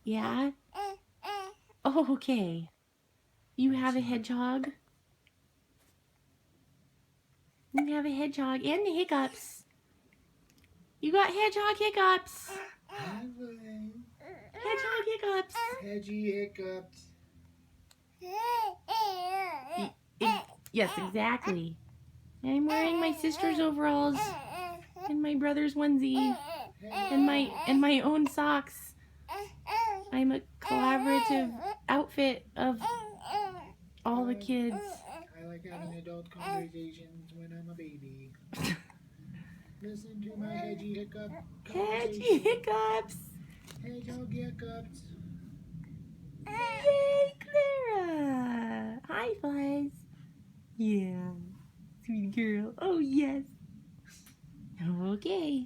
Yeah? Oh, okay. You have a hedgehog? You have a hedgehog and the hiccups. You got hedgehog hiccups. Hedgehog hiccups. Hedgy hiccups. Yes, exactly. I'm wearing my sister's overalls and my brother's onesie and my own socks. I'm a collaborative outfit of all the kids. I like having adult conversations when I'm a baby. Listen to my hedgy hiccup Hedgy conversation. hiccups. Hedgehog hiccups. Yay, Clara! High fives. Yeah, sweet girl. Oh, yes. Okay.